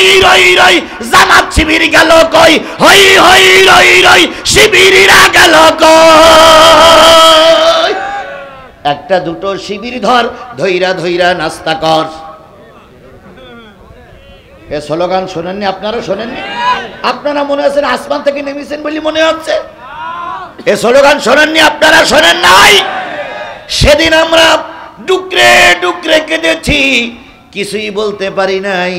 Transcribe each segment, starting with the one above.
হই রই রই জামাত শিবির গেল কই, হই হই রই রই শিবিরিরা গেল কই। একটা দুটো শিবির ধর, ধইরা ধইরা নাস্তা কর। এ স্লোগান শোনেননি আপনারা? শোনেননি? আপনারা মনে হচ্ছেন আসমান থেকে নেমেছেন বলে মনে হচ্ছে। এ স্লোগান শোনেননি আপনারা? শোনেন নাই? সেদিন আমরা ডুকরে ডুকরে কেঁদেছি, কিছুই বলতে পারি নাই।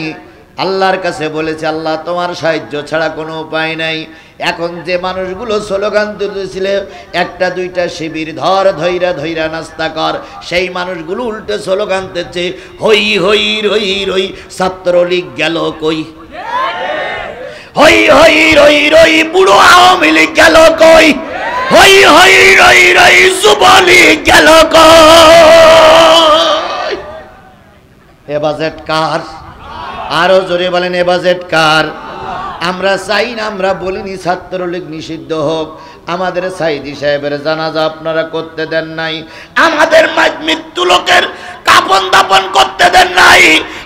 আল্লাহর কাছে বলেছে, আল্লাহ তোমার সাহায্য ছাড়া কোনো উপায় নাই। এখন যে মানুষগুলো স্লোগান তুলেছিল একটা দুইটা শিবির ধর, ধইরা ধইরা নাস্তা কর, সেই মানুষগুলো উল্টে স্লোগান দিচ্ছে হই হই রই রই ছাত্রলীগ গেল কই, হই হই রই রই বুড়ো আওয়ামী লীগ গেল কই, হই হই রই রই যুবলীগ গেল কই। এ বাজেট কার? আরো জোরে বলেন, এ বাজেট কার? আমরা চাই না, আমরা বলিনি ছাত্রলীগ নিষিদ্ধ হোক। আমাদের সাইদি সাহেবের জানাজা আপনারা করতে দেন নাই, আমাদের মৃত্যু লোকের কাফন দাফন করতে দেন নাই।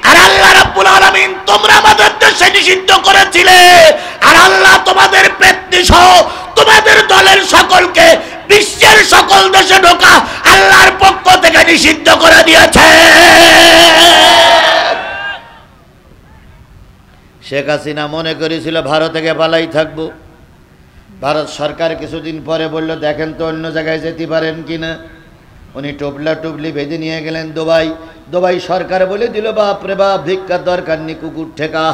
আর আল্লাহ রাব্বুল আলামিন তোমরা আমাদের দেশে নিষিদ্ধ করেছিলে, আর আল্লাহ তোমাদের পেত্নী সহ তোমাদের দলের সকলকে বিশ্বের সকল দেশে ঢোকা আল্লাহর পক্ষ থেকে নিষিদ্ধ করে দিয়েছে। শেখ হাসিনা মনে করেছিল ভারত থেকে পালাই থাকবো। ভারত সরকার কিছুদিন পরে বলল দেখেন তো অন্য জায়গায় যেতে পারেন কিনা। উনি টুপলা টুপলি বেঁধে নিয়ে গেলেন দুবাই। দুবাই সরকার বলে দিল বাপরে বাপ, ভিক্ষার দরকার নেই, কুকুর ঠেকা।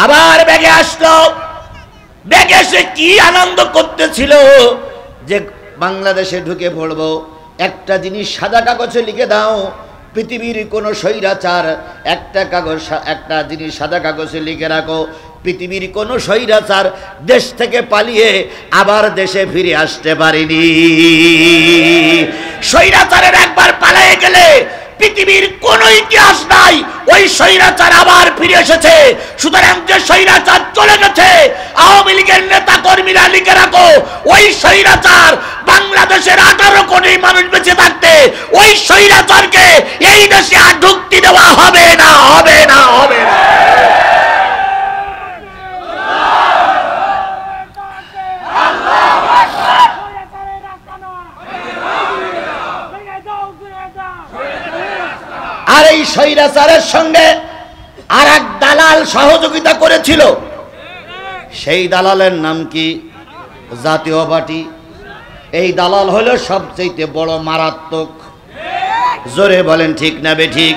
আবার ব্যাগে আসলো। ব্যাগে এসে কি আনন্দ করতেছিল যে বাংলাদেশে ঢুকে পড়বো। একটা জিনিস সাদা কাগজে লিখে দাও, পৃথিবীর কোন স্বৈরাচার, একটা জিনিস সাদা কাগজে লিখে রাখো, পৃথিবীর কোন স্বৈরাচার দেশ থেকে পালিয়ে আবার দেশে ফিরে আসতে পারেনি। স্বৈরাচারের একবার পালিয়ে গেলে পৃথিবীর কোন ইতিহাস নাই ওই স্বৈরাচার আবার ফিরে এসেছে। সুতরাং যে স্বৈরাচার চলে গেছে, আওয়ামী লীগের নেতা কর্মীরা লিখে রাখো, ওই স্বৈরাচার বাংলাদেশের 18 কোটি মানুষ বেঁচে থাকতে ওই স্বৈরাচারকে এই দেশে আর ঢুকতে দেওয়া হবে না, হবে না, হবে না। আর এই স্বৈরাচারের সঙ্গে আর এক দালাল সহযোগিতা করেছিল। সেই দালালের নাম কি? জাতীয় পার্টি। এই দালাল হলো সবচেয়ে বড় মারাত্মক। জোরে বলেন ঠিক না বেঠিক?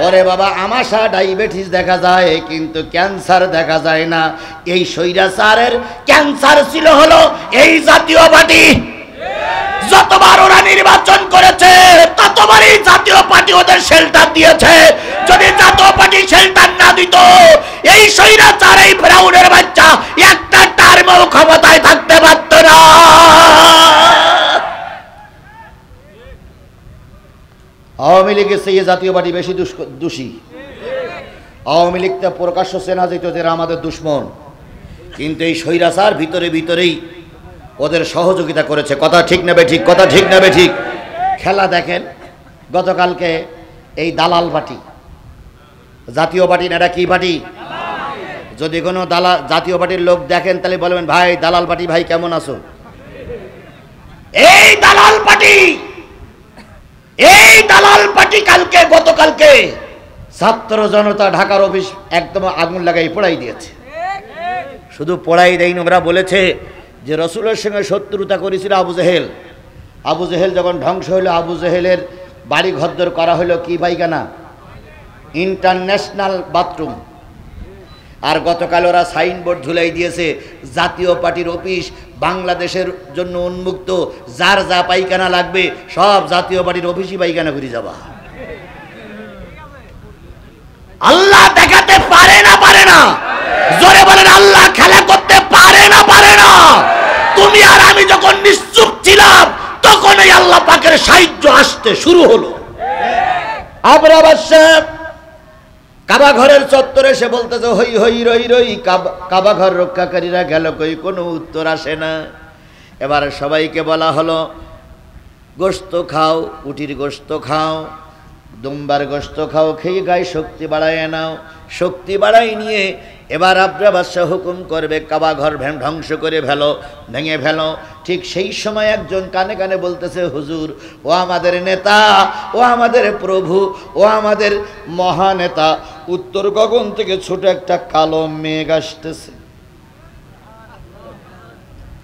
ওরে বাবা, আমাশা ডায়াবেটিস দেখা যায় কিন্তু ক্যান্সার দেখা যায় না। এই স্বৈরাচারের ক্যান্সার ছিল হলো এই জাতীয় পার্টি। যতবার ওরা নির্বাচন করেছে ততবারই জাতীয় পার্টি ওদের শেল্টার দিয়েছে। যদি জাতীয় পার্টি শেল্টার না দিত, এই স্বৈরাচার, এই ফেরাউনের বাচ্চা একটা টার্মও ক্ষমতায় থাকতে পারত না। আওয়ামী লীগের চেয়ে জাতীয় পার্টি বেশি দোষী। আওয়ামী লীগটা প্রকাশ্য চেনা যেত যে আমাদের দুশ্মন, কিন্তু এই স্বৈরাচার ভিতরে ভিতরেই ওদের সহযোগিতা করেছে। কথা ঠিক নেবে ঠিক? কথা ঠিক নেবে ঠিক? খেলা দেখেন, গতকালকে এই দালাল পার্টি, জাতীয় পার্টি না, এটা কি পার্টি? যদি কোনো জাতীয় পার্টির লোক দেখেন তাহলে বলবেন ভাই দালাল পার্টি ভাই কেমন আছো। এই দালাল পার্টি, এই দালাল পার্টি গতকালকে ছাত্র জনতা ঢাকার অফিস একদম আগুন লাগাই পোড়াই দিয়েছে। শুধু পোড়াই দেয়নি, ওরা বলেছে যে রসুলের সঙ্গে শত্রুতা করেছিল আবু জেহেল। আবু জেহেল যখন ধ্বংস হইল, আবু জেহেলের বাড়ি ঘরদর করা হলো কি পায়খানা? International bathroom. আর গতকাল ওরা সাইনবোর্ড ঝুলাই দিয়েছে জাতীয় পার্টির অফিস বাংলাদেশের জন্য উন্মুক্ত, যার যা পায়খানা লাগবে সব জাতীয় পার্টির অফিসই পায়খানা করে যাবা। আল্লাহ দেখাতে পারে না, পারে না? জোরে বলেন, আল্লাহ খেলা করতে পারে না, পারে না? তুমি আর আমি যখন নিশ্চুপ ছিলাম তখনই আল্লাহ পাকের সাহায্য আসতে শুরু হলো। আবরার সাহেব কাবা ঘরের চত্বরে এসে বলতেছে হই হই রই রই, কাবা ঘর রক্ষাকারীরা গেল কই, কোনো উত্তর আসে না। এবার সবাইকে বলা হলো গোশত খাও, উটির গোশত খাও, দুম্বার গোশত খাও, খেয়ে গায়ে শক্তি বাড়ায় নাও। শক্তি বাড়াই নিয়ে এবার আবরা বাদশাহ হুকুম করবে কাবা ঘর ধ্বংস করে ফেলো, ভেঙে ফেলো। ঠিক সেই সময় একজন কানে কানে বলতেছে, হুজুর, ও আমাদের নেতা, ও আমাদের প্রভু, ও আমাদের মহানেতা, উত্তর গগন থেকে ছোট একটা কালো মেঘ আসতেছে।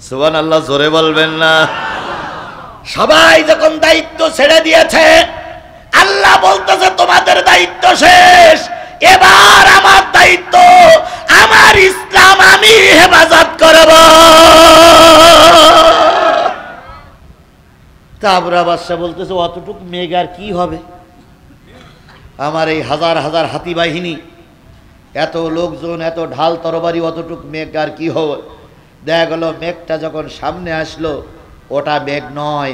সুবহানাল্লাহ, জোরে বলবেন না? সবাই যখন দায়িত্ব ছেড়ে দিয়েছে, আল্লাহ বলতেছে তোমাদের দায়িত্ব শেষ, এবার আমার দায়িত্ব, আমার ইসলাম আমি হেফাজত করব। তাবরা বাদশা বলতেছে, অতটুক মেঘ আর কি হবে? আমার এই হাজার হাজার হাতি বাহিনী, এত লোকজন, এত ঢাল তরবারি, অতটুক মেঘ আর কি হবে? দেখা গেল মেঘটা যখন সামনে আসলো, ওটা মেঘ নয়,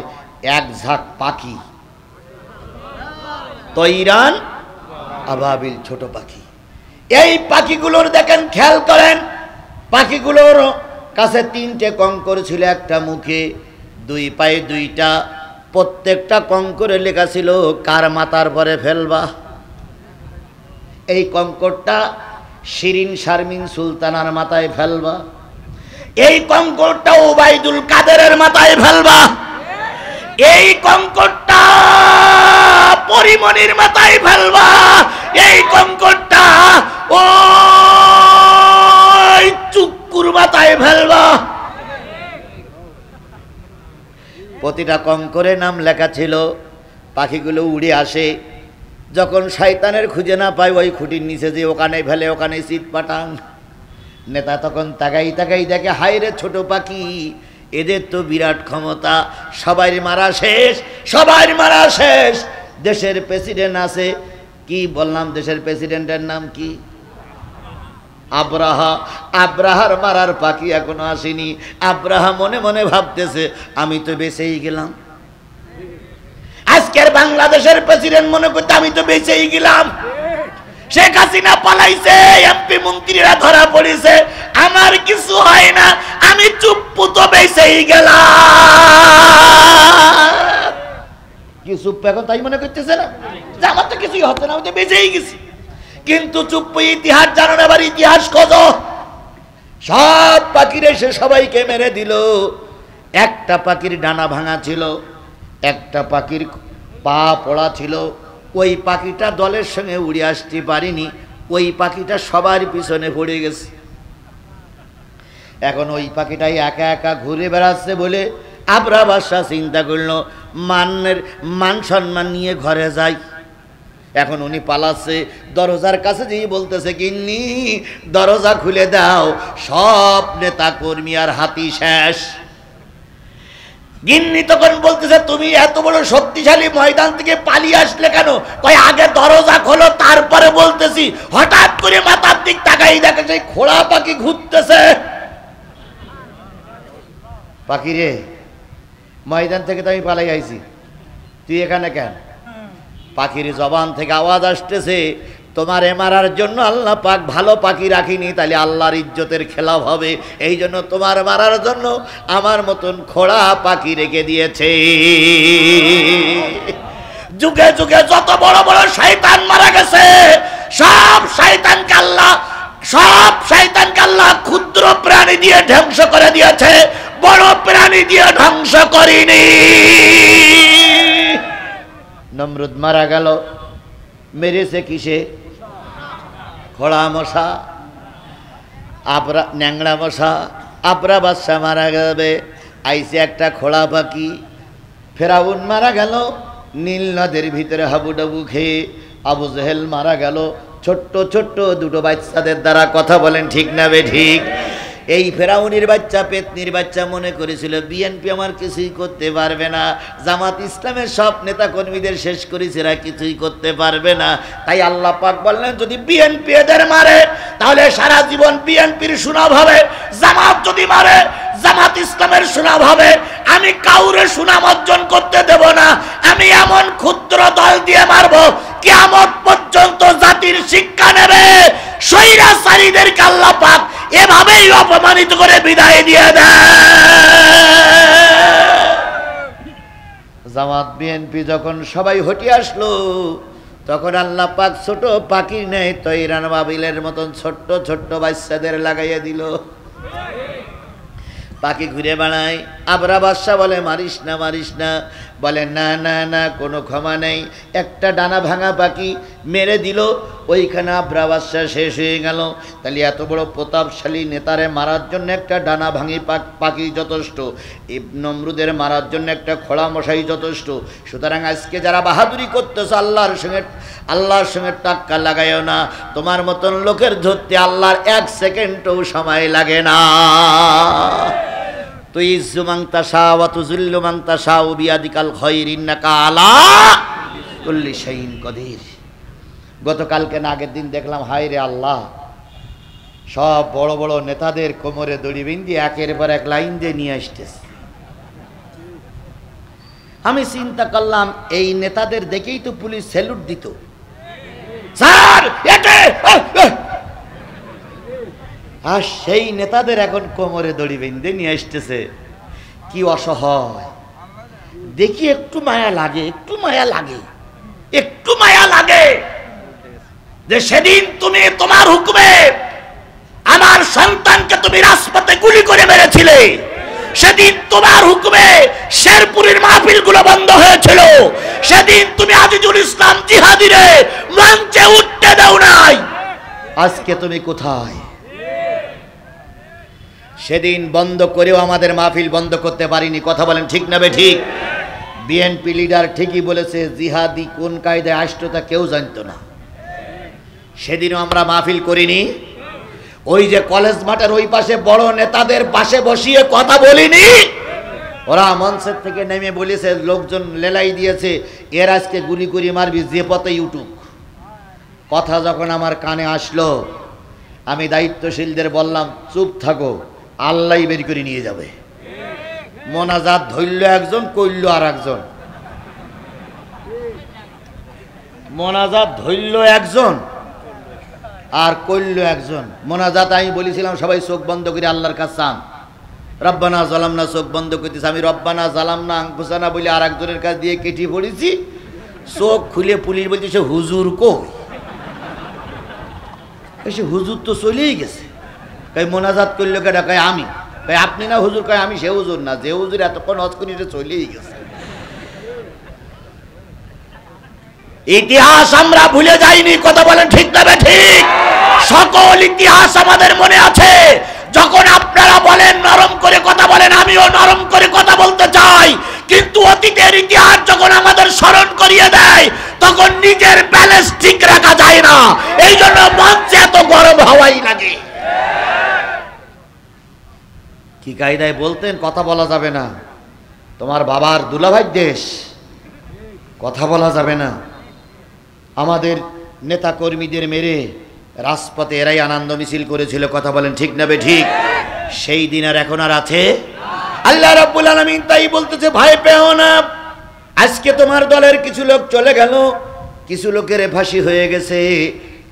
এক ঝাঁক পাখি, তৈরান আবাবিল, ছোট পাখি। এই পাখিগুলোর দেখেন, খেয়াল করেন, পাখিগুলোর কাছে তিনটে কঙ্কর ছিল, একটা মুখে, দুই পায়ে দুইটা, প্রত্যেকটা কঙ্করে লেখা ছিল কার মাথার পরে ফেলবা। এই কঙ্করটা শিরিন শারমিন সুলতানার মাথায় ফেলবা, এই কঙ্করটা ওবাইদুল কাদেরের মাথায় ফেলবা, এই কঙ্করটা পরিমণির মাথায় ফেলবা, এই কঙ্করটা ওই চুক্কুর মাথায় ফেলবা। প্রতিটা কঙ্করে নাম লেখা ছিল। পাখিগুলো উড়ে আসে, যখন শয়তানের খুঁজে না পায়, ওই খুঁটির নিচে যে ওখানে ফেলে, ওখানে শীত পাঠান। নেতা তখন তাকাই তাকাই দেখে, হায় রে ছোট পাখি, এদের তো বিরাট ক্ষমতা, সবাই মারা শেষ, সবাই মারা শেষ। দেশের প্রেসিডেন্ট আছে, কি বললাম, দেশের প্রেসিডেন্টের নাম কি? আব্রাহা। আব্রাহার মারার পাখি এখনো আসেনি। আব্রাহা মনে মনে ভাবতেছে, আমি তো বেঁচেই গেলাম। আজকের বাংলাদেশের প্রেসিডেন্ট মনে করতে, আমি তো বেঁচেই গেলাম। শেখ হাসিনা পালাইছে, এমপি মন্ত্রীরা ধরা পড়েছে, আমার কিছু হয় না, আমি চুপ্পু তো বেঁচেই গেলাম। কি চুপ্পু এখন তাই মনে করতেছে না যে আমার তো কিছুই হচ্ছে না, আমি তো বেঁচেই গেছি? কিন্তু চুপ্পু ইতিহাস জানো না, আবার ইতিহাস খোঁজো। সব পাখির এসে সবাইকে মেরে দিল। একটা পাখির ডানা ভাঙা ছিল, একটা পাখির পা পড়া ছিল। ওই পাখিটা দলের সঙ্গে উড়ে আসতে পারিনি, ওই পাখিটা সবার পিছনে পড়ে গেছে। এখন ওই পাখিটাই একা একা ঘুরে বেড়াচ্ছে বলে আবরা বাদশাহ চিন্তা করলো, মান সম্মান নিয়ে ঘরে যাই। এখন উনি পালাচ্ছে, দরজার কাছে যেই বলতেছে, গিন্নি দরজা খুলে দাও, সব নেতা কর্মী আর হাতি শেষ। গিন্নি তখন বলতেছে, তুমি এত বড় শক্তিশালী, ময়দান থেকে পালিয়ে আসলে কেন? কয়, আগে দরজা খোলো, তারপরে বলতেছি। হঠাৎ করে মাথার দিক তাকাই দেখে সেই খোড়া পাখি ঘুরতেছে। পাখি রে, ময়দান থেকে তো আমি পালাই আইছি, তুই এখানে কেন? পাখির জবান থেকে আওয়াজ আসতেছে, তোমারে মারার জন্য আল্লাহ পাক ভালো পাখি রাখিনি, তাহলে আল্লাহর ইজ্জতের খেলাফ হবে, এই জন্য তোমার মারার জন্য আমার মতন খোড়া পাখি রেখে দিয়েছে। যুগে যুগে যত বড় বড় শয়তান মারা গেছে, সব শয়তানকে আল্লাহ ক্ষুদ্র প্রাণী দিয়ে ধ্বংস করে দিয়েছে, বড় প্রাণী দিয়ে ধ্বংস করিনি। নমরুদ মারা গেল, মেরেছে কিসে? খোড়া মশা, ন্যাংড়া মশা। আবরা বাদশা মারা যাবে, আইসে একটা খোড়া পাখি। ফেরাউন মারা গেল নীল নদের ভিতরে হাবুডাবু খেয়ে। আবু জেহেল মারা গেল ছোট্ট ছোট্ট দুটো বাচ্চাদের দ্বারা। কথা বলেন ঠিক না বে ঠিক? এই ফেরাউনের বাচ্চা, পেতনির বাচ্চা মনে করেছিল বিএনপি আমার কিছুই করতে পারবে না, জামাত ইসলামের সব নেতা কর্মীদের শেষ করেছে, এরা কিছুই করতে পারবে না। তাই আল্লাহ পাক বললেন, যদি বিএনপি এদের মারে তাহলে সারা জীবন বিএনপির সুনাম হবে, জামাত যদি মারে জামাত ইসলামের সুনাম হবে। আমি কাউরে সুনাম অর্জন করতে দেব না, আমি এমন ক্ষুদ্র দল দিয়ে মারবো কিয়ামত পর্যন্ত জাতির শিক্ষা নেবে। স্বৈরাচারীদেরকে আল্লাহ পাক এভাবেই অপমানিত করে বিদায় দিয়ে দেয়। জামাত বিএনপি যখন সবাই হটে আসলো, তখন আল্লাহ পাক ছোট পাখির নেয় তৈরান বাবিলের মতন ছোট্ট ছোট্ট বাচ্চাদের লাগাইয়া দিল। পাখি ঘুরে বেড়ায়। আবরা বাদশা বলে মারিস না মারিস না, বলে না না না, কোনো ক্ষমা নেই। একটা ডানা ভাঙা পাখি মেরে দিল, ওইখানে আবরা বাদশা শেষ হয়ে গেল। তাহলে এত বড় প্রতাপশালী নেতারে মারার জন্য একটা ডানা ভাঙি পাখি যথেষ্ট, নমরুদের মারার জন্য একটা খোড়া মশাই যথেষ্ট। সুতরাং আজকে যারা বাহাদুরি করতেছে আল্লাহর সঙ্গে টাক্কা লাগাইও না। তোমার মতন লোকের ধরতে আল্লাহর 1 সেকেন্ডও সময় লাগে না। তুই ইজ্জুমাংতা শাহ ওয়া তুযিল্লু মাংতা শাহ বিয়াদিকাল খায়র ইন্নাকা আলা কুল্লি শাইইন কদির। গতকালকে না আগের দিন দেখলাম, হায় রে আল্লাহ, সব বড় বড় নেতাদের কোমরে দড়ি বেঁধে একের পর এক লাইন দিয়ে নিয়ে আসতেছে। আমি চিন্তা করলাম, এই নেতাদের দেখেই তো পুলিশ স্যালুট দিত। স্যার আর সেই নেতাদের এখন কোমরে দড়ি বেঁধে নিয়ে আসতেছে। কি অসহায় দেখি, একটু মায়া লাগে, একটু মায়া লাগে, একটু মায়া লাগে যে সেদিন তুমি তোমার হুকুমে আমার সন্তানকে তুমি রাজপথে গুলি করে মেরেছিলে, সেদিন তোমার হুকুমে শেরপুরের মাহফিলগুলো বন্ধ হয়েছিল, সেদিন তুমি আজিজুল ইসলাম জিহাদিরে মঞ্চে উঠতে দাও নাই। আজকে তুমি কোথায়? সেদিন বন্ধ করেও আমাদের মাহফিল বন্ধ করতে পারিনি। কথা বলেন ঠিক না বেঠিক? বিএনপি লিডার ঠিকই বলেছে, জিহাদি কোন কায়দায় আসতো তা কেউ জানতো না। সেদিনও আমরা মাহফিল করিনি। ওই যে কলেজ মাঠের ওই পাশে বড় নেতাদের পাশে বসিয়ে কথা বলিনি। ওরা মঞ্চের থেকে নেমে বলেছে, লোকজন লেলাই দিয়েছে, এর আজকে গুলি গুলি মারবি যে পথে ইউটিউব। কথা যখন আমার কানে আসলো, আমি দায়িত্বশীলদের বললাম, চুপ থাকো, আল্লাহ বের করে নিয়ে যাবে। মোনাজাত ধরল একজন, কইল আর একজন। মোনাজাত ধরল একজন আর কইল একজন। মোনাজাত আমি বলেছিলাম সবাই চোখ বন্ধ করে আল্লাহর কাছে চান, রব্বানা জালামনা, চোখ বন্ধ করতেছি। আমি রব্বানা জালামনা আনফুসানা বলে আর একজনের কাছে দিয়ে কেটে পড়েছি। চোখ খুলে পুলিশ বলছে, হুজুর কই? সে হুজুর তো চলেই গেছে। কই মোনাজাত করলো কেটা? কয় আমি। কয় আপনি না হুজুর? কয় আমি সে হুজুর না, যে হুজুর এতক্ষণ হজ করি চলেই গেছে। ইতিহাস আমরা ভুলে যাইনি। কথা বলেন ঠিক না ঠিক? সকল ইতিহাস আমাদের মনে আছে। যখন আপনারা বলেন নরম করে কথা বলেন, আমিও নরম করে কথা বলতে চাই, কিন্তু অতীতের ইতিহাস যখন আমাদের স্মরণ করিয়ে দেয় তখন নিজের ব্যালেন্স ঠিক রাখা যায় না। এই জন্য মঞ্চে এত গরম হাওয়াই লাগে। কি কায়দায় বলতেন, কথা বলা যাবে না, তোমার বাবার দুলাভাই দেশ, কথা বলা যাবে না। আমাদের নেতা কর্মীদের মেরে রাজপথে এরাই আনন্দ মিছিল করেছিল। কথা বলেন ঠিক না ঠিক? সেই দিন আর এখন আর আছে? আল্লাহ রাব্বুল আলামিন তাই বলতেছে, ভয় পেও না। আজকে তোমার দলের কিছু লোক চলে গেল, কিছু লোকের ফাঁসি হয়ে গেছে,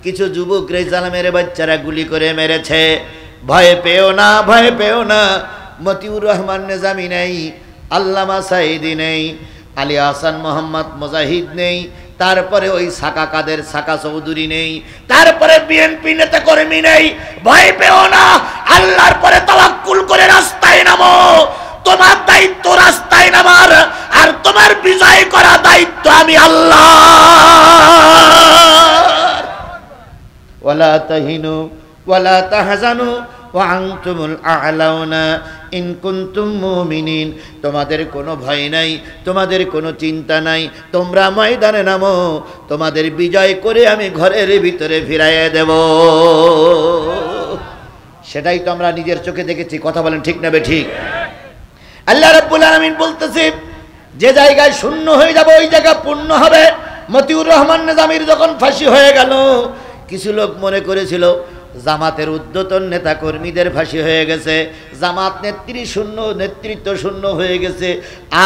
কিছু যুবক রে জালেমের বাচ্চারা গুলি করে মেরেছে। ভয় পেও না, ভয় পেও না। মতিউর রহমান নিজামী নেই, আল্লামা সাঈদী নেই, আলী আহসান মোহাম্মদ মুজাহিদ নেই, তারপরে ওই সাকা কাদের সাকা চৌধুরী নেই, তারপরে বিএনপি নেতা কর্মী নেই। ভয় পেও না, আল্লাহর পরে তাওয়াক্কুল করে রাস্তায় নামো। তোমার দায়িত্ব রাস্তায় নামার, আর তোমার বিজয় করা দায়িত্ব আমি আল্লাহ। ওয়ালা তাহিনু ওয়ালা তাহজানু ওয়া আনতুমুল আ'লাউনা ইন কুনতুম মুমিনিন। তোমাদের কোনো ভয় নাই, তোমাদের কোনো চিন্তা নাই, তোমরা ময়দানে নামো, তোমাদের বিজয় করে আমি ঘরের ভিতরে ফিরাইয়ে দেব। সেটাই তো আমরা নিজের চোখে দেখেছি। কথা বলেন ঠিক না ঠিক? আল্লাহ রাব্বুল আলামিন বলতেছে, যে জায়গায় শূন্য হয়ে যাবে ওই জায়গা পূর্ণ হবে। মতিউর রহমান নিজামীর যখন ফাঁসি হয়ে গেল, কিছু লোক মনে করেছিল জামাতের উদ্যতন নেতা কর্মীদের ফাঁসি হয়ে গেছে, জামাত নেতৃত্ব শূন্য হয়ে গেছে,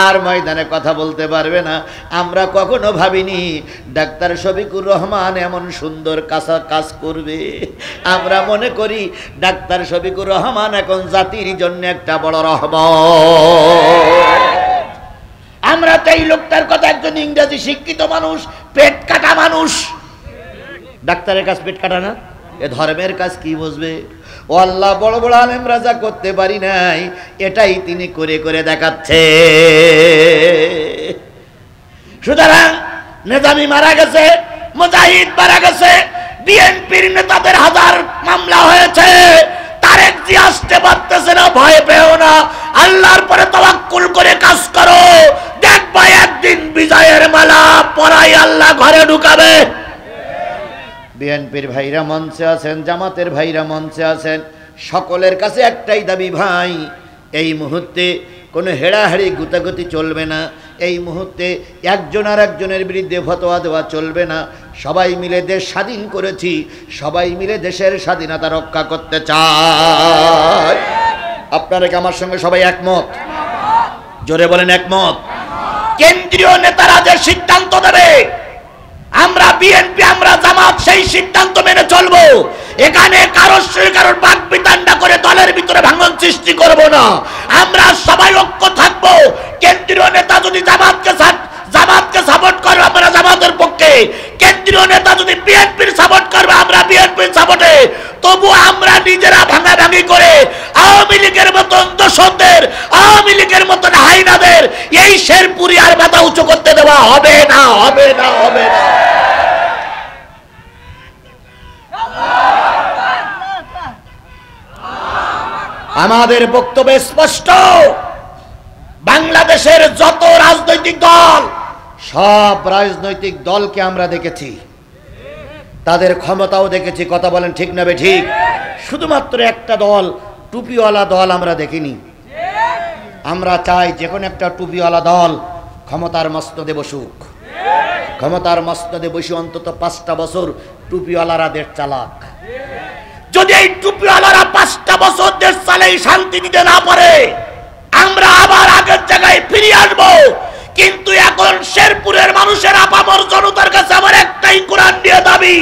আর ময়দানে কথা বলতে পারবে না। আমরা কখনো ভাবিনি ডাক্তার শফিকুর রহমান এমন সুন্দর কাজ করবে। আমরা মনে করি ডাক্তার শফিকুর রহমান এখন জাতির জন্য একটা বড় রহমত। আমরা না তো এই লোকটার কথা একজন ইংরেজি শিক্ষিত মানুষ, পেট কাটা মানুষ। ডাক্তারের কাজ পেট কাটা না, এ ধর্মের কাজ কি বুঝবে? ও আল্লাহ, বড় বড় আলেম রাজা করতে পারি নাই, এটাই তিনি করে করে দেখাচ্ছে। সুতরাং নেজামি মারা গেছে, মুজাহিদ মারা গেছে, বিএনপির নেতাদের হাজার মামলা হয়েছে, তারেক জি আসতে পারতেছে না, ভয় পেও না, আল্লাহর পরে তাওয়াক্কুল করে কাজ করো, দেখবা একদিন বিজয়ের মালা পরাই আল্লাহ ঘরে ঢুকাবে। বিএনপির ভাইরা মঞ্চে আছেন, জামাতের ভাইরা মঞ্চে আছেন, সকলের কাছে একটাই দাবি ভাই, এই মুহূর্তে কোনো হেড়াহেড়ি গুতাগুতি চলবে না, এই মুহূর্তে একজন আর একজনের বিরুদ্ধে ফতোয়া দেওয়া চলবে না। সবাই মিলে দেশ স্বাধীন করেছি, সবাই মিলে দেশের স্বাধীনতা রক্ষা করতে চাই। আপনারা কি আমার সঙ্গে সবাই একমত? জোরে বলেন একমত। কেন্দ্রীয় নেতারা যে সিদ্ধান্ত দেবে, আমরা বিএনপি, আমরা জামাত সেই সিদ্ধান্ত মেনে চলবো। এখানে কারোর বাক বিতণ্ডা করে দলের ভিতরে ভাঙন সৃষ্টি করব না। আমরা সবাই ঐক্য থাকবো। কেন্দ্রীয় নেতা যদি জামাতকে সাপোর্ট করবে, আমরা জামাতের পক্ষে। কেন্দ্রীয় নেতা যদি বিএনপির সাপোর্ট করবে, আমরা বিএনপির সাপোর্টে। তবু আমরা নিজেরা ভাঙাভাঙি করে আওয়ামী লীগের মতন দোষদের, আওয়ামী লীগের মতন হাইনাদের এই শেরপুরি আর মাথা উঁচু করতে দেওয়া হবে না, হবে না, হবে না। আমাদের বক্তব্য স্পষ্ট। বাংলাদেশের যত রাজনৈতিক দল, সব রাজনৈতিক দলকে আমরা দেখেছি, তাদের ক্ষমতাও দেখেছি। কথা বলেন ঠিক না বে ঠিক? শুধুমাত্র একটা দল, টুপিওয়ালা দল আমরা দেখিনি। আমরা চাই যে কোনো একটা টুপিওয়ালা দল ক্ষমতার মসনদে বসুক, ক্ষমতার মসনদে বসে অন্তত 5টা বছর টুপিওয়ালারা দেশ চালাক। যদি এই টুপিওয়ালারা 5টা বছর দেশ চালাই শান্তি দিতে না পারে, আমরা আবার আগের জায়গায় ফিরে আসবো। কিন্তু এখন শেরপুরের মানুষের আপামর জনতার কাছে আমার একটাই কোরআন দিয়ে দাবি,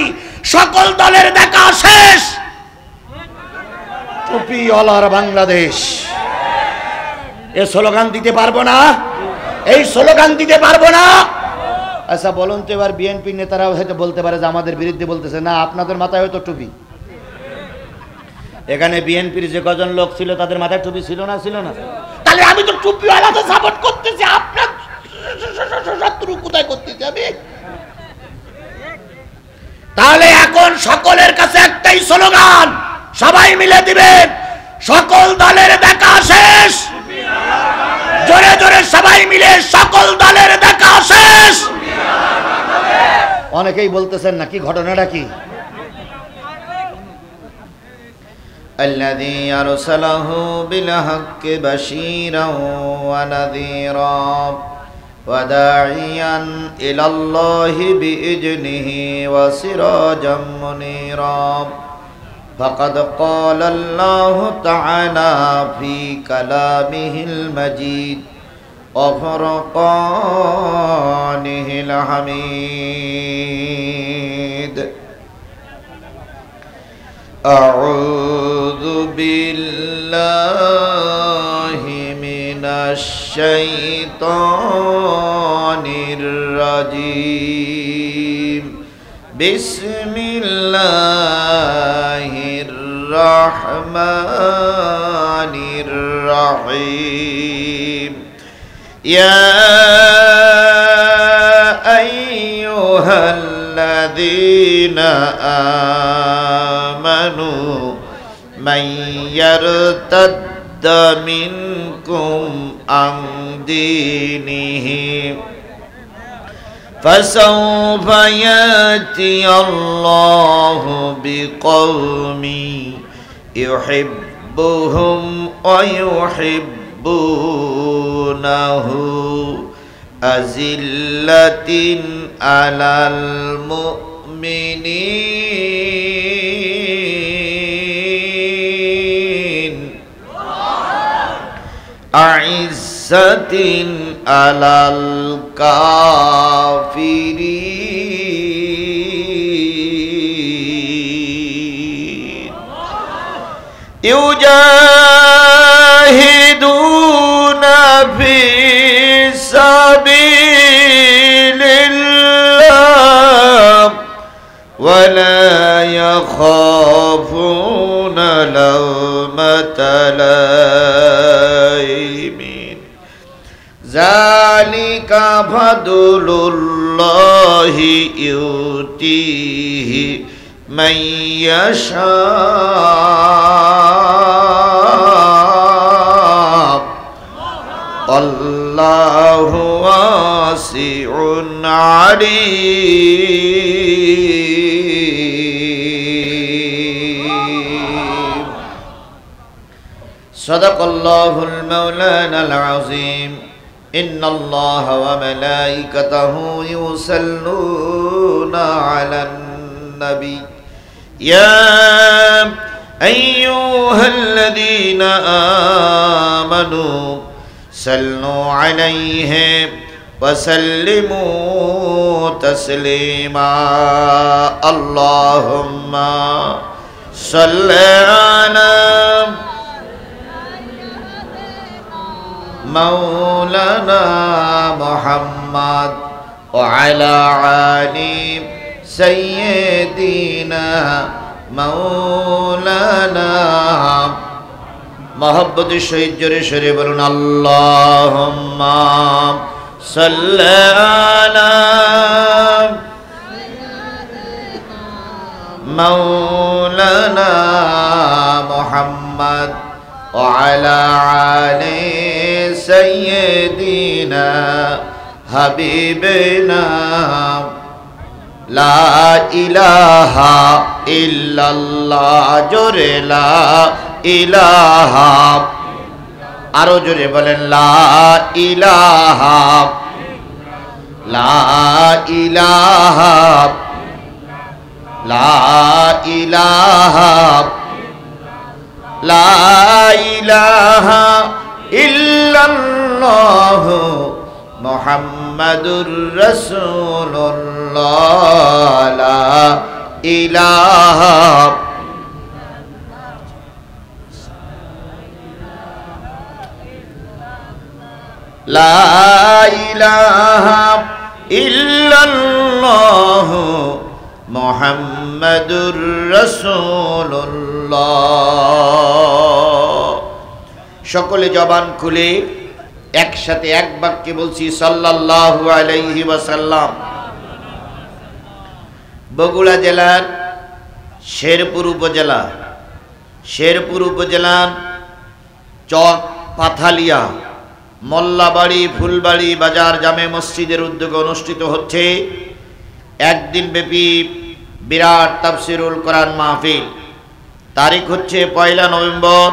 সকল দলের দেখা শেষ, টুপিওয়ালার বাংলাদেশ। এ স্লোগান দিতে পারবো না, এই স্লোগান দিতে পারবো না। আচ্ছা বলুন তো, এবার বিএনপি নেতারাও হয়তো বলতে পারে যে আমাদের বিরুদ্ধে বলতেছে, না আপনাদের মাথায় হয়তো টুপি। এখানে বিএনপির যে কজন লোক ছিল তাদের মাথায় টুপি ছিল না? ছিল না? তাহলে আমি তো টুপিওয়ালাকে সাপোর্ট করতেছি, আপনার শত্রু কোথায় করতেছি আমি? তাহলে এখন সকলের কাছে একটাই স্লোগান, সবাই মিলে দিবেন, সকল দলের দেখা শেষ। জোরে জোরে সবাই মিলে, সকল দলের দেখা শেষ। অনেকেই বলতেছেন নাকি, ঘটনাটা কি? الذي أرسله بالحق بشيرا ونذيرا وداعيا إلى الله بإذنه وسراجا منيرا فقد قال الله تعالى في كلامه المجيد وفرقانه الحميد أعوذ بالله من الشيطان الرجيم بسم الله الرحمن الرحيم يا أيها الذين آمنوا من يرتد منكم عن دينه فسوف يأتي الله بقوم يحبهم ويحبونه أذلة على المؤمنين أعزة على الكافرين يجاهدون في سبيل سبيل الله ولا يخافون لومة لائم ذلك فضل الله يؤتيه من يشاء الله واسع عليم صدق الله المولانا العظيم إن الله وملائكته يصلون على النبي يا أيها الذين آمنوا صلوا عليه وسلموا تسليما اللهم صل على مولانا محمد وعلى آل سيدنا مولانا محبت الشهيد جري شريف اللهم صل على مولانا محمد وعلى آل سيدنا حبيبنا لا إله إلا الله جورے لا إله আরো জোরে বলেন লা ইলাহা লা ইলাহা লা ইলাহা লা ইলাহা ইল্লাল্লাহ মুহাম্মাদুর রাসূলুল্লাহ লা ইলাহা লা ইলাহা ইল্লাল্লাহ মুহাম্মাদুর রাসূলুল্লাহ। সকলে জবান খুলে একসাথে এক বাক্যে বলছি সাল্লাল্লাহু আলাইহি ওয়াসাল্লাম। বগুড়া জেলার শেরপুর উপজেলার চক পাথালিয়া মোল্লাবাড়ি ফুলবাড়ি বাজার জামে মসজিদের উদ্যোগে অনুষ্ঠিত হচ্ছে একদিন ব্যাপী বিরাট তাফসিরুল কোরআন মাহফিল। তারিখ হচ্ছে 1 নভেম্বর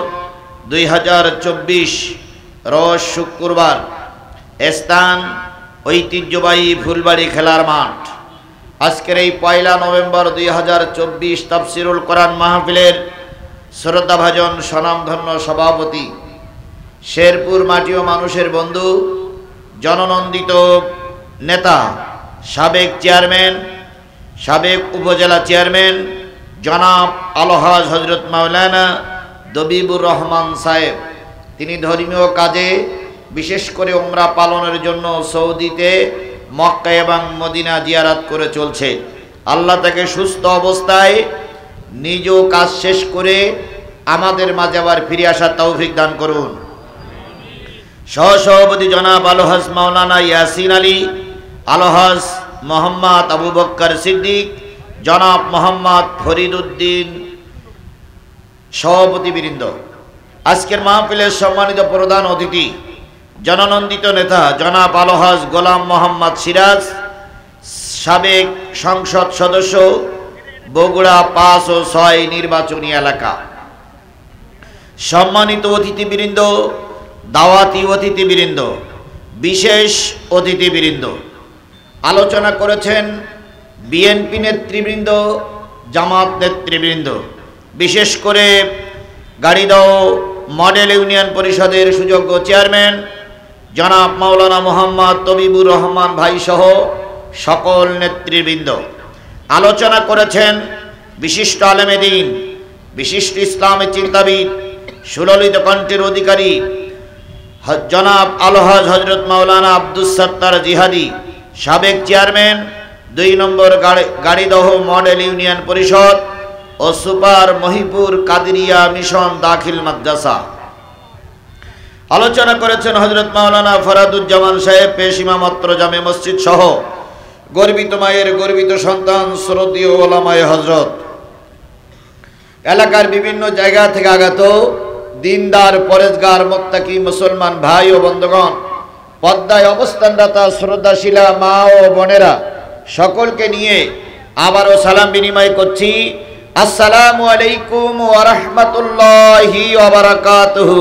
2024 রোজ শুক্রবার। স্থান ঐতিহ্যবাহী ফুলবাড়ি খেলার মাঠ। আজকের এই 1 নভেম্বর 2024 তাফসিরুল কোরআন মাহফিলের শ্রদ্ধাভাজন স্বনামধন্য সভাপতি, শেরপুর মাটি ও মানুষের বন্ধু, জননন্দিত নেতা, সাবেক চেয়ারম্যান, সাবেক উপজেলা চেয়ারম্যান জনাব আলহাজ হযরত মাওলানা দবিবুর রহমান সাহেব। তিনি ধর্মীয় কাজে বিশেষ করে উমরা পালনের জন্য সৌদিতে মক্কা এবং মদিনা জিয়ারত করে চলছে। আল্লাহ তাকে সুস্থ অবস্থায় নিজ কাজ শেষ করে আমাদের মাঝে আবার ফিরে আসার তৌফিক দান করুন। সহসভাপতি জনাব আলহাজ মাওলানা ইয়াসিন আলী, আলহাজ মোহাম্মদ আবু বক্কর সিদ্দিক, জনাব মোহাম্মদ ফরিদ উদ্দিন সভাপতিবৃন্দ। আজকের মাহফিলের সম্মানিত প্রধান অতিথি, জননন্দিত নেতা জনাব আলহাজ গোলাম মোহাম্মদ সিরাজ, সাবেক সংসদ সদস্য, বগুড়া 5 ও 6 নির্বাচনী এলাকা। সম্মানিত অতিথিবৃন্দ, দাওয়াতি অতিথিবৃন্দ, বিশেষ অতিথিবৃন্দ, আলোচনা করেছেন বিএনপি নেতৃবৃন্দ, জামাত নেতৃবৃন্দ, বিশেষ করে গাড়িদহ মডেল ইউনিয়ন পরিষদের সুযোগ্য চেয়ারম্যান জনাব মাওলানা মোহাম্মদ তবিবুর রহমান ভাই সহ সকল নেতৃবৃন্দ। আলোচনা করেছেন বিশিষ্ট আলেমে দ্বীন, বিশিষ্ট ইসলামী চিন্তাবিদ, সুললিত কণ্ঠের অধিকারী জনাব আলহাজ হজরত মাওলানা আব্দুস সত্তার জিহাদি, সাবেক চেয়ারম্যান 2 নম্বর গাড়িদহ মডেল ইউনিয়ন পরিষদ ও সুপার মহিপুর কাদিরিয়া মিশন দাখিল মাদ্রাসা। আলোচনা করেছেন হজরত মাওলানা ফরাদুজ্জামান সাহেব, পেশ ইমামত্র জামে মসজিদ সহ গর্বিত মায়ের গর্বিত সন্তান শ্রদ্ধেয় ওলামায়ে হজরত। এলাকার বিভিন্ন জায়গা থেকে আগত দিনদার পরেজগার মুত্তাকি মুসলমান ভাই ও বন্ধুগণ, পদ্মায় অবস্থানরত শ্রদ্ধাশীলা মা ও বোনেরা, সকলকে নিয়ে আবারও সালাম বিনিময় করছি। আসসালামু আলাইকুম ওয়া রাহমাতুল্লাহি ওয়া বারাকাতুহু।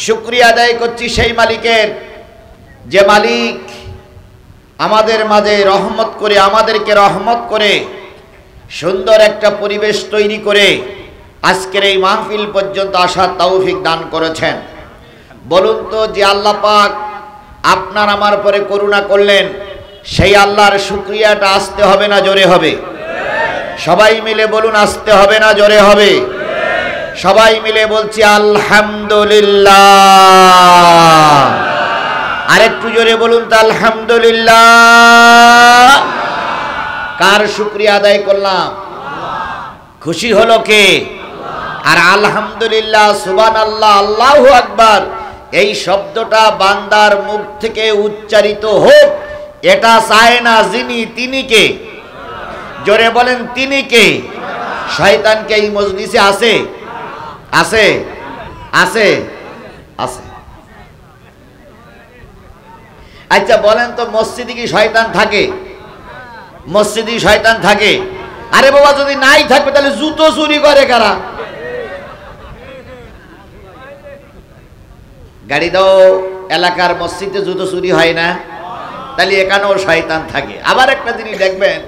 শুকরিয়া আদায় করছি সেই মালিকের, যে মালিক আমাদের মাঝে রহমত করে, আমাদেরকে রহমত করে সুন্দর একটা পরিবেশ তৈরি করে আজকের এই মাহফিল পর্যন্ত আসার তৌফিক দান করেছেন। বলুন তো, যে আল্লাহ পাক আপনার আমার পরে করুণা করলেন, সেই আল্লাহর শুকরিয়াটা আসতে হবে না জোরে হবে? সবাই মিলে বলুন, আসতে হবে না জোরে হবে? সবাই মিলে বলছি আলহামদুলিল্লাহ। আরেকটু জোরে বলুন তো আলহামদুলিল্লাহ। কার শুকরিয়া আদায় করলাম? খুশি হলো কে? আর আলহামদুলিল্লাহ, সুবহানাল্লাহ, আল্লাহু আকবার এই শব্দটা বান্দার মুখ থেকে উচ্চারিত হোক, এটা চায় না যিনি, তিনি কে? জোরে বলেন, তিনি কে? শয়তান কে এই মজলিসে আছে? আছে? আছে? আছে? আচ্ছা বলেন তো, মসজিদে কি শয়তান থাকে? মসজিদে শয়তান থাকে? আরে বাবা, যদি নাই থাকবে তাহলে জুতো চুরি করে কারা? গাড়ি দাও এলাকার মসজিদে জুতো চুরি হয় না? তাহলে এখানেও শয়তান থাকে। আবার একটা জিনিস দেখবেন,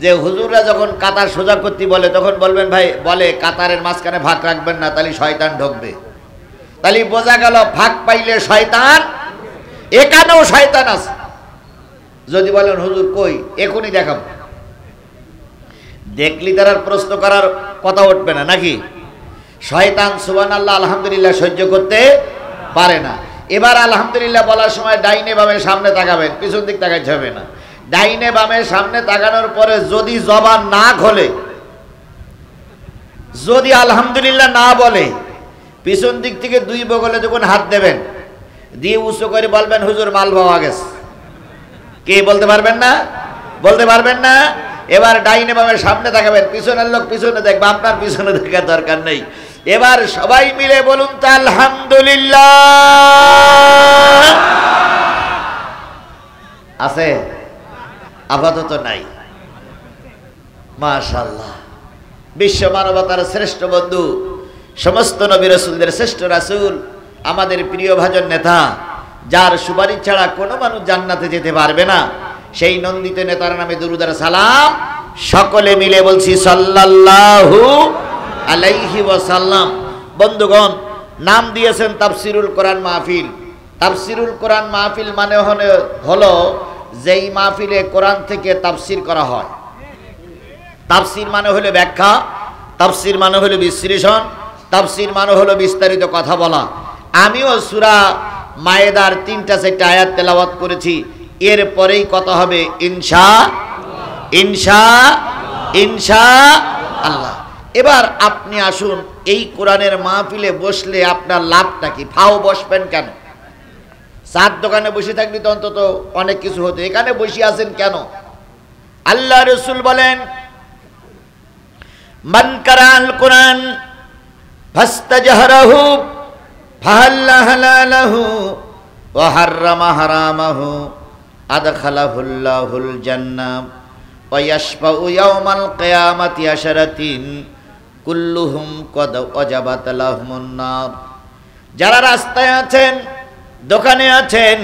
যে হুজুররা যখন কাতার সোজা করতে বলে, তখন বলবেন ভাই, বলে কাতারের মাঝখানে ফাঁক রাখবেন না, তাহলে শয়তান ঢুকবে। তাহলে বোঝা গেল ফাঁক পাইলে শয়তান, এখানেও শয়তান আছে। যদি বলেন হুজুর কই, এখনই দেখাবো, দেখলি তার আর প্রশ্ন করার কথা উঠবে না নাকি? শয়তান সুবহানাল্লাহ আলহামদুলিল্লাহ সহ্য করতে পারে না। এবার আলহামদুলিল্লাহ বলার সময় ডাইনে বামে সামনে তাকাবেন, পিছন দিক তাকাইতে হবে না। ডাইনে বামে সামনে তাকানোর পরে যদি জবান না খোলে, যদি আলহামদুলিল্লাহ না বলে, পিছন দিক থেকে 2 বগলে যখন হাত দেবেন, দিয়ে উঁচু করে বলবেন হুজুর মাল পাওয়া গেছে। কে বলতে পারবেন না? বলতে পারবেন না? এবার ডাইনে বামে সামনে তাকাবেন, পিছনের লোক পিছনে দেখবে, আপনার পিছনে দেখার দরকার নেই। এবার সবাই মিলে বলুন তো আলহামদুলিল্লাহ। আছে? আপাতত নাই। মাশাআল্লাহ। বিশ্ব মানবতার শ্রেষ্ঠ বন্ধু, সমস্ত নবী রাসূলদের শ্রেষ্ঠ রাসূল, আমাদের প্রিয় ভাজন নেতা, যার সুপারিশ ছাড়া কোনো মানুষ জান্নাতে যেতে পারবে না, সেই নন্দিত নেতার নামে দুরূদ আর সালাম সকলে মিলে বলছি সাল্লাল্লাহু আলাইহি ওয়াসাল্লাম। বন্ধুগণ, নাম দিয়েছেন তাফসিরুল কোরআন মাহফিল। তাফসিরুল কোরআন মাহফিল মানে হলো যেই মাহফিলে কোরআন থেকে তাফসির করা হয়। তাফসির মানে হলো ব্যাখ্যা, তাফসির মানে হলো বিশ্লেষণ, তাফসির মানে হলো বিস্তারিত কথা বলা। আমিও সূরা মায়েদার 3-4 আয়াত তেলাওয়াত করেছি, এরপরেই কথা হবে ইনশাআল্লাহ। এবার আপনি আসুন, এই কোরআনের মাহফিলে বসলে আপনার লাভটা কি? ফাও বসবেন কেন? চার দোকানে বসে থাকলে তো অন্তত অনেক কিছু হতো, এখানে বসে আছেন কেন? আল্লাহ রাসূল বলেন, মান কারাল কোরআন ফাস্তাজহারাহু ফাহাল্লা হালালাহু ওয়া হাররামা হারামাহু আদখালাহুল্লাহুল জান্নাহ ওয়া ইয়াশফাউ ইয়াওমাল কিয়ামাতি আশরাতিন কুল্লুহুম কদ ওয়াজাবাত লাহুমুন নার। যারা রাস্তায় আছেন, দোকানে আছেন,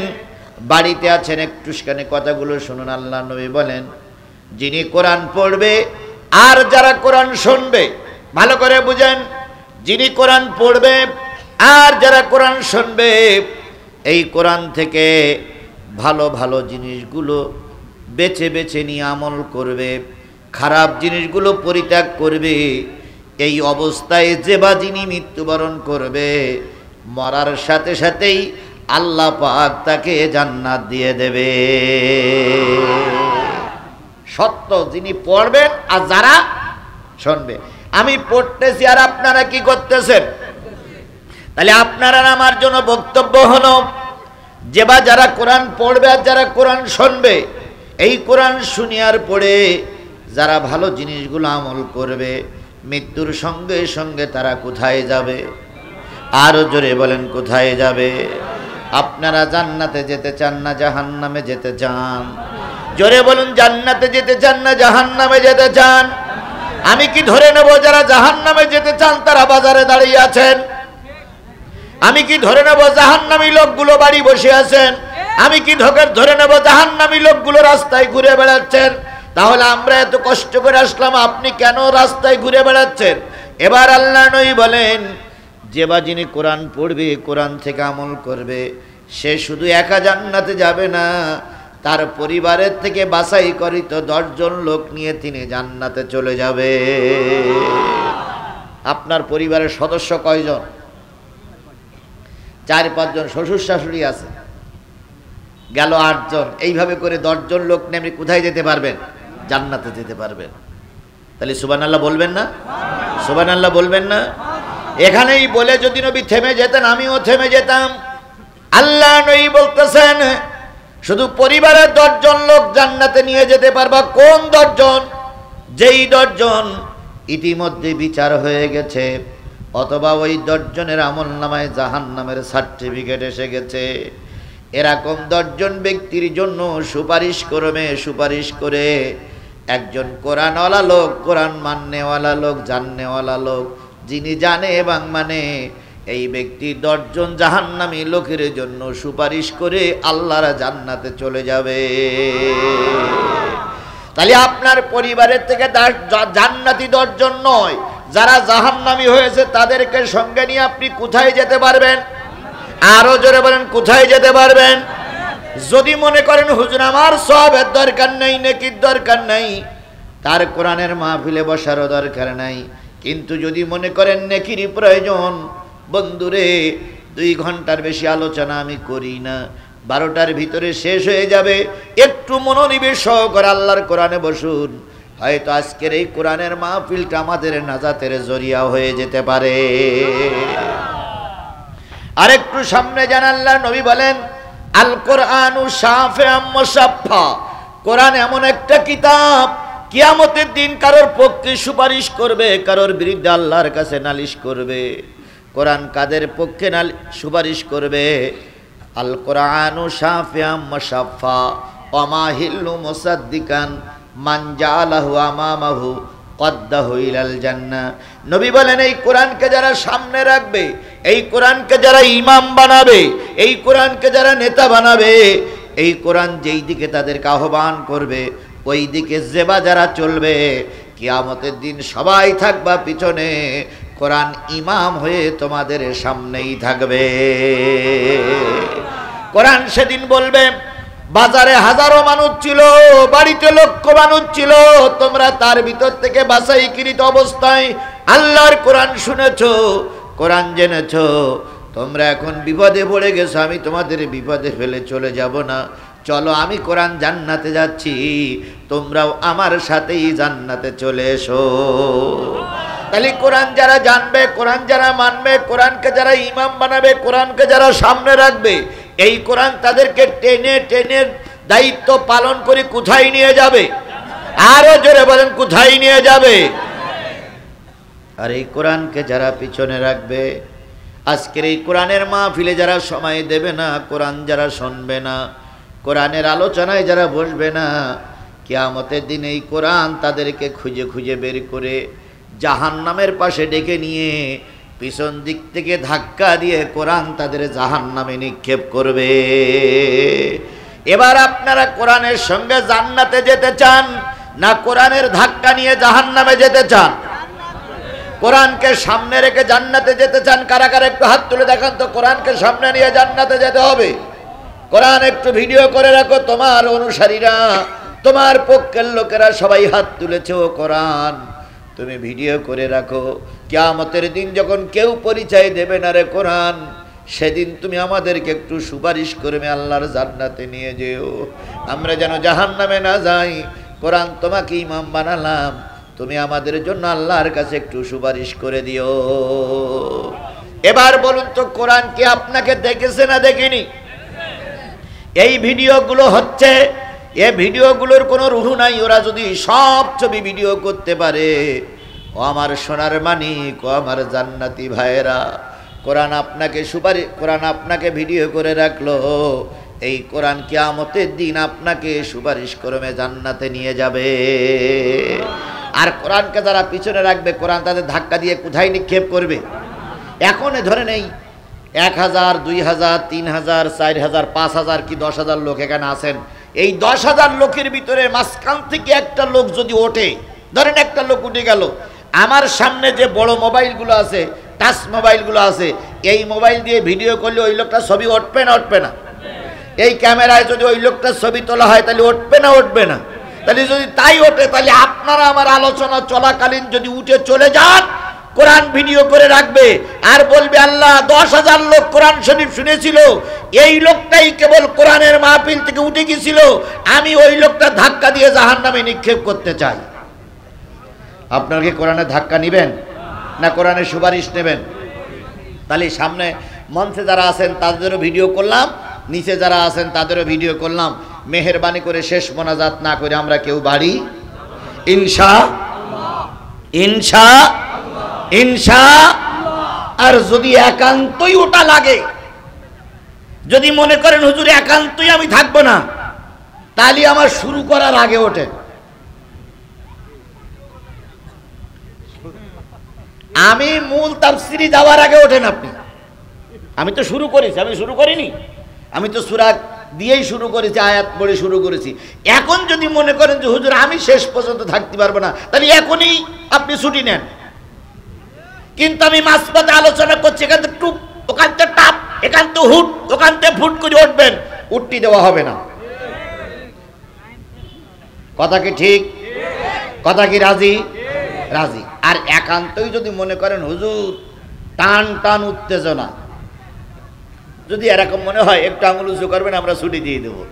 বাড়িতে আছেন, একটুখানি কথাগুলো শুনুন। আল্লাহ নবী বলেন, যিনি কোরআন পড়বে আর যারা কোরআন শুনবে, ভালো করে বুঝেন, যিনি কোরআন পড়বে আর যারা কোরআন শুনবে, এই কোরআন থেকে ভালো ভালো জিনিসগুলো বেছে বেছে নিয়ে আমল করবে, খারাপ জিনিসগুলো পরিত্যাগ করবে, এই অবস্থায় যে বা যিনি মৃত্যুবরণ করবে, মরার সাথে সাথেই আল্লাহ পাক তাকে জান্নাত দিয়ে দেবে। সত্য, যিনি পড়বেন আর যারা শুনবে। আমি পড়তেছি আর আপনারা কি করতেছেন? তাহলে আপনারা আমার জন্য বক্তব্য হলো, যে বা যারা কোরআন পড়বে আর যারা কোরআন শুনবে, এই কোরআন শুনিয়ার পড়ে যারা ভালো জিনিসগুলো আমল করবে, মৃত্যুর সঙ্গে সঙ্গে তারা কোথায় যাবে? আরো জোরে বলেন, কোথায় যাবে? আপনারা জান্নাতে যেতে চান না জাহান্নামে যেতে চান? জোরে বলুন, জান্নাতে যেতে চান না জাহান্নামে যেতে চান? আমি কি ধরে নেব যারা জাহান্নামে যেতে চান তারা বাজারে দাঁড়িয়ে আছেন? আমি কি ধরে নেব জাহান্নামী লোকগুলো বাড়ি বসে আছেন? আমি কি ধরে নেব জাহান্নামী লোকগুলো রাস্তায় ঘুরে বেড়াচ্ছেন? তাহলে আমরা এত কষ্ট করে আসলাম, আপনি কেন রাস্তায় ঘুরে বেড়াচ্ছেন? এবার আল্লাহ নবী বলেন, যে বা যিনি কোরআন পড়বে, কোরআন থেকে আমল করবে, সে শুধু একা জান্নাতে যাবে না, তার পরিবারের থেকে বাছাই করিত 10 জন লোক নিয়ে তিনি জান্নাতে চলে যাবে। আপনার পরিবারের সদস্য কয়জন? 4-5 জন শ্বশুর শাশুড়ি আছে, গেল 8 জন। এইভাবে করে 10 জন লোক নিয়ে আপনি কোথায় যেতে পারবেন? জান্নাতে যেতে পারবেন। তাহলে সুবহানাল্লাহ বলবেন না? সুবহানাল্লাহ বলবেন না? এখানেই বলে যদি নবী থেমে যেতেন, আমিও থেমে যেতাম। আল্লাহ নবী বলতেছেন, শুধু পরিবারের 10 জন লোক জান্নাতে নিয়ে যেতে পারবা। কোন 10 জন? যেই 10 জন ইতিমধ্যে বিচার হয়ে গেছে, অথবা ওই 10 জনের আমলনামায় জাহান্নামের সার্টিফিকেট এসে গেছে। এরকম 10 জন ব্যক্তির জন্য সুপারিশ করবে, সুপারিশ করে একজন কোরআনওয়ালা লোক, কোরআন মাননেওয়ালা লোক, জাননেওয়ালা লোক, যিনি জানে এবং মানে, এই ব্যক্তি 10 জন জাহান্নামী লোকের জন্য সুপারিশ করে আল্লাহর জান্নাতে চলে যাবে। তাহলে আপনার পরিবারের থেকে জান্নাতি 10 জন নয়, যারা জাহান্নামী হয়েছে তাদেরকে সঙ্গে নিয়ে আপনি কোথায় যেতে পারবেন? আরো জোরে বলেন, কোথায় যেতে পারবেন? যদি মনে করেন হুজুর আমার সওয়াবের দরকার নেই, নেকির দরকার নেই, তার কোরআনের মাহফিলে বসারও দরকার নাই, কিন্তু যদি মনে করেন নেকিরই প্রয়োজন, বন্ধুরে 2 ঘন্টার বেশি আলোচনা আমি করি না, 12টার ভিতরে শেষ হয়ে যাবে। একটু মনোনিবেশ সহকারে আল্লাহর কোরআনে বসুন, হয়তো আজকের এই কোরআনের মাহফিলটা আমাদের নাজাতের জরিয়া হয়ে যেতে পারে। আরেকটু সামনে যান, আল্লাহ নবী বলেন, আল কোরআনু শাফিউম মুশাফফা। কোরআন এমন একটা কিতাব, কিয়ামতের দিন কারোর পক্ষে সুপারিশ করবে, কারোর বিরুদ্ধে আল্লাহর কাছে নালিশ করবে। কোরআন কাদের পক্ষে সুপারিশ করবে? আল কোরআনু শাফিউম মুশাফফা ওয়া মাহিল্লু মুসাদ্দিকান মান জাআলাহু আমামাহু কদ্দাহু ইলাল জান্নাহ। নবী বলেন, এই কোরআনকে যারা সামনে রাখবে, এই কোরআনকে যারা ইমাম বানাবে, এই কোরআনকে যারা নেতা বানাবে, এই কোরআন যেই দিকে তাদেরকে আহ্বান করবে, ওই দিকে যেবা যারা চলবে, কিয়ামতের দিন সবাই থাকবা পিছনে, কোরআন ইমাম হয়ে তোমাদের সামনেই থাকবে। কোরআন সেদিন বলবে, বাজারে হাজারো মানুষ ছিল, বাড়িতে লক্ষ মানুষ ছিল, তোমরা তার ভিতর থেকে বাছাইকৃত অবস্থায় আল্লাহর কোরআন শুনেছো, কোরআন জেনেছো, তোমরা এখন বিপদে পড়ে গেছো, আমি তোমাদের বিপদে ফেলে চলে যাব না, চলো আমি কোরআন জান্নাতে যাচ্ছি, তোমরাও আমার সাথেই জান্নাতে চলে এসো। তাহলে কোরআন যারা জানবে, কোরআন যারা মানবে, কোরআনকে যারা ইমাম বানাবে, কোরআনকে যারা সামনে রাখবে, এই কোরআন তাদেরকে টেনে টেনে দায়িত্ব পালন করে কোথায় নিয়ে যাবে? আরো জোরে বলেন, কোথায় নিয়ে যাবে? আর এই কোরআনকে যারা পিছনে রাখবে, আজকের এই কোরআনের মাহফিলে যারা সময় দেবে না, কোরআন যারা শুনবে না, কোরআনের আলোচনায় যারা বসবে না, কিয়ামতের দিন এই কোরআন তাদেরকে খুঁজে খুঁজে বের করে জাহান্নামের পাশে ডেকে নিয়ে পিছন দিক থেকে ধাক্কা দিয়ে কোরআন তাদের জাহান্নামে নিক্ষেপ করবে। এবার আপনারা কোরআনের সঙ্গে জান্নাতে যেতে চান না কোরআনের ধাক্কা নিয়ে জাহান্নামে যেতে চান? কোরআনকে সামনে রেখে জান্নাতে যেতে চান কারা কারা? একটু হাত তুলে দেখান তো। কোরআনকে সামনে নিয়ে জান্নাতে যেতে হবে। কোরআন একটু ভিডিও করে রাখো, তোমার অনুসারীরা, তোমার পক্ষের লোকেরা সবাই হাত তুলেছে। ও কোরআন, তুমি ভিডিও করে রাখো। কিয়ামতের দিন যখন কেউ পরিচয় দেবে না রে কোরআন, সেদিন তুমি আমাদেরকে একটু সুপারিশ করবে, আল্লাহর জান্নাতে নিয়ে যেও, আমরা যেন জাহান্নামে না যাই। কোরআন তোমাকে ইমাম বানালাম, তুমি আমাদের জন্য আল্লাহর কাছে একটু সুপারিশ করে দিও। এবার বলুন তো, কোরআন কি আপনাকে দেখেছে না দেখেনি? এই ভিডিওগুলো হচ্ছে, এই ভিডিওগুলোর কোনো রুহ নাই। ওরা যদি সব ছবি ভিডিও করতে পারে, ও আমার সোনার মানিক, ও আমার জান্নাতি ভাইয়েরা, কোরআন আপনাকে কোরআন আপনাকে ভিডিও করে রাখলো, এই কোরআন কিয়ামতের দিন আপনাকে সুপারিশ করবে, জান্নাতে নিয়ে যাবে। আর কোরআনকে যারা পিছনে রাখবে, কোরআন তাদের ধাক্কা দিয়ে কোথায় নিক্ষেপ করবে? এখন ধরে নেই 1000, 2000, 3000, 4000, 5000 কি 10,000 লোক এখানে আছেন। এই 10,000 লোকের ভিতরে মাঝখান থেকে একটা লোক যদি ওঠে, ধরেন একটা লোক উঠে গেল, আমার সামনে যে বড় মোবাইলগুলো আছে, টাচ মোবাইলগুলো আছে, এই মোবাইল দিয়ে ভিডিও করলে ওই লোকটা ছবি উঠবে না? উঠবে না? এই ক্যামেরায় যদি ওই লোকটার ছবি তোলা হয়, তাহলে উঠবে না? উঠবে না? তাহলে যদি তাই ওঠে, তাহলে আপনারা আমার আলোচনা চলাকালীন যদি উঠে চলে যান, কোরআন ভিডিও করে রাখবে আর বলবে আল্লাহ 10,000 লোক কোরআন শরীফ শুনেছিল, এই লোকটাই কেবল কোরআনের মাহফিল থেকে উঠে গিয়েছিল, আমি ওই লোকটা ধাক্কা দিয়ে জাহান্নামে নিক্ষেপ করতে চাই। আপনারা কি কোরআনের ধাক্কা নেবেন না কোরআনের সুপারিশ নেবেন? তাহলে সামনে মঞ্চে যারা আছেন তাদেরও ভিডিও করলাম, নিচে যারা আছেন তাদেরও ভিডিও করলাম। মেহেরবানি করে শেষ মোনাজাত না করে আমরা কেউ বাড়ি ইনশা। আর যদি একান্তই ওটা লাগে, যদি মনে করেন হুজুর একান্তই আমি থাকবো না, তাহলে আমার শুরু করার আগে ওঠে। আমি মূল তাফসিরে যাওয়ার আগে ওঠেন আপনি। আমি তো শুরু করেছি, আমি শুরু করিনি, আমি তো সূরা দিয়েই শুরু করেছি, আয়াত পড়ে শুরু করেছি। এখন যদি মনে করেন যে হুজুর আমি শেষ পর্যন্ত থাকতে পারবো না, তাহলে এখনই আপনি ছুটি নেন। কিন্তু আমি মাঝপথে আলোচনা করছি, এখান থেকে টুক, ওখান থেকে টাপ, এখান থেকে হুট, ওখান থেকে ফুট করে উঠবেন, উঠতে দেওয়া হবে না। কথা কি ঠিক? কথা কি রাজি? রাজি। আর একান্তই যদি মনে করেন হুজুর টান টান উত্তেজনা, যদি এরকম মনে হয় একটু আঙুল উঁচু করবেন, আমরা ছুটি দিয়ে দেবো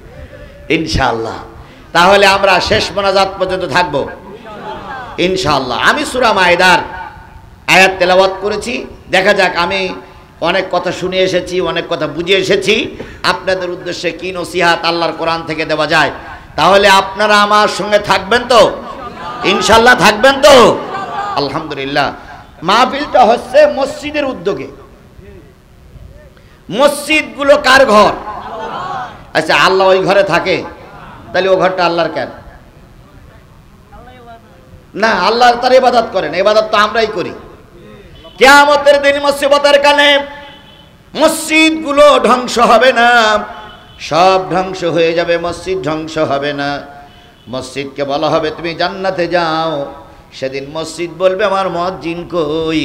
ইনশাআল্লাহ। তাহলে আমরা শেষ মোনাজাত পর্যন্ত থাকবো ইনশাআল্লাহ। আমি সূরা মায়েদার আয়াত তেলাওয়াত করেছি। দেখা যাক, আমি অনেক কথা শুনে এসেছি, অনেক কথা বুঝে এসেছি, আপনাদের উদ্দেশ্যে কি নসিহাত আল্লাহর কোরআন থেকে দেওয়া যায়। তাহলে আপনারা আমার সঙ্গে থাকবেন তো ইনশাআল্লাহ? থাকবেন তো? আলহামদুলিল্লাহ। মাহফিলটা হচ্ছে মসজিদের উদ্যোগে। মসজিদগুলো কার ঘর? আচ্ছা, আল্লাহ ওই ঘরে থাকে, তাহলে ও ঘরটা আল্লাহর কেন? না, আল্লাহ তার ইবাদত করেন, ইবাদত তো আমরাই করি। কিয়ামতের দিন মুসিবতের কালে মসজিদগুলো ধ্বংস হবে না, সব ধ্বংস হয়ে যাবে, মসজিদ ধ্বংস হবে না। মসজিদকে বলা হবে তুমি জান্নাতে যাও। সেদিন মসজিদ বলবে আমার মুয়াজ্জিন কই?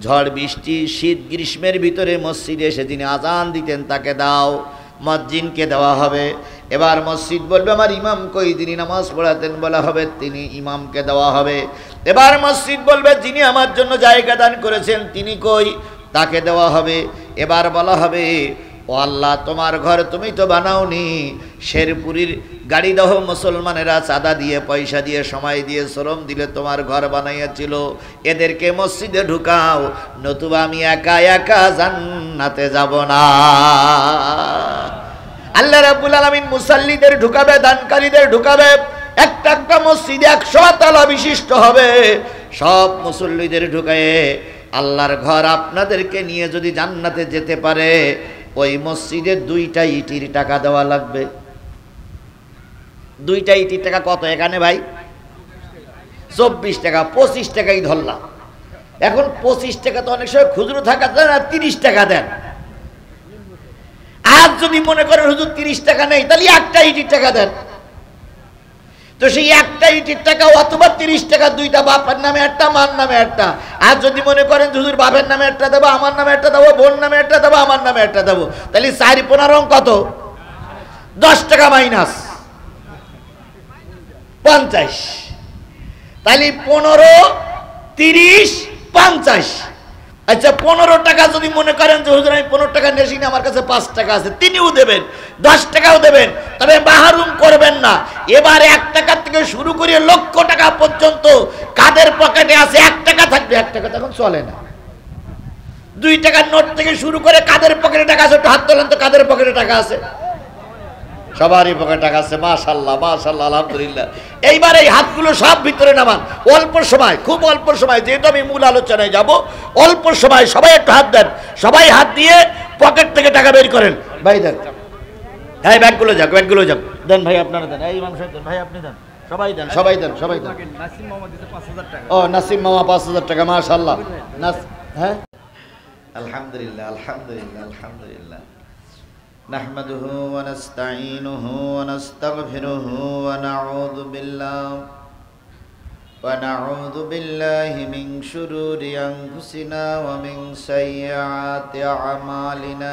ঝড় বৃষ্টি শীত গ্রীষ্মের ভিতরে মসজিদে এসে যিনি আজান দিতেন তাকে দাও, মুয়াজ্জিনকে দেওয়া হবে। এবার মসজিদ বলবে আমার ইমাম কই? যিনি নামাজ পড়াতেন, বলা হবে তিনি ইমামকে দেওয়া হবে। এবার মসজিদ বলবে যিনি আমার জন্য জায়গা দান করেছেন তিনি কই? তাকে দেওয়া হবে। এবার বলা হবে ও আল্লাহ তোমার ঘর তুমি তো বানাওনি, শেরপুরীর গাড়ি দহ মুসলমানেরা চাঁদা দিয়ে, পয়সা দিয়ে, সময় দিয়ে, শ্রম দিলে তোমার ঘর বানাইয়াছিল, এদেরকে মসজিদে ঢুকাও, নতুবা আমি একা একা জান্নাতে যাব না। আল্লাহ রাব্বুল আলামিন মুসাল্লিদের ঢুকাবে, দানকারীদের ঢুকাবে। একটা একটা মসজিদে 100 তলা বিশিষ্ট হবে। সব মুসল্লিদের ঢুকায়ে আল্লাহর ঘর আপনাদেরকে নিয়ে যদি জান্নাতে যেতে পারে, ওই মসজিদে 2টা ইটির টাকা দেওয়া লাগবে। 2টা ইটির টাকা কত এখানে ভাই? 24 টাকা, 25 টাকাই ধরলাম। এখন 25 টাকা তো অনেক সময় খুচরো থাকা দেন, আর 30 টাকা দেন। আর যদি মনে করেন হুজুর 30 টাকা নেই, তাহলে একটা ইটির টাকা দেন। তো সেই একটা ইটির টাকা অথবা 30 টাকা, 2টা, বাপের নামে একটা, মার নামে একটা। আর যদি মনে করেন হুজুর বাপের নামে একটা দেবো, আমার নামে একটা দেবো, বোন নামে একটা দেবো, আমার নামে একটা দেবো, তাহলে 4-15 কত? 10 টাকা মাইনাস 50, তাহলে 15 30, 50। আচ্ছা 15 টাকা যদি মনে করেন যে হুজুর আমি 15 টাকা নেছি না, আমার কাছে 5 টাকা আছে, তিনিও দেবেন, 10 টাকাও দেবেন, তবে মাহরুম করবেন না। এবার 1 টাকা থেকে শুরু করে লক্ষ টাকা পর্যন্ত কাদের পকেটে আছে 1 টাকা থাকবে, 1 টাকা তখন চলে না। 2 টাকার নোট থেকে শুরু করে কাদের পকেটে টাকা আছে, একটু হাত তোলেন তো, কাদের পকেটে টাকা আছে? সবারই পকেটে টাকা আছে। মাশাআল্লাহ, মাশাআল্লাহ, আলহামদুলিল্লাহ। এইবার এই হাতগুলো সব ভিতরে নামান, অল্প সময়, খুব অল্প সময়, যেহেতু আমি মূল আলোচনায় যাব, অল্প সময় সবাই একটু হাত দেন। সবাই হাত দিয়ে পকেট থেকে টাকা বের করেন। ভাই দেন, এই ব্যাগগুলো যাক, ব্যাগগুলো যাক, দেন ভাই, আপনারা দেন, এই ইমাম সাহেব দেন, ভাই আপনি দেন, সবাই দেন, সবাই দেন, সবাই দেন। ও নাসিম মামা 5000 টাকা, মাশাআল্লাহ। হ্যাঁ, আলহামদুলিল্লাহ, আলহামদুলিল্লাহ, আলহামদুলিল্লাহ। نحمده ونستعينه ونستغفره ونعوذ بالله من شرور أنفسنا ومن سيئات أعمالنا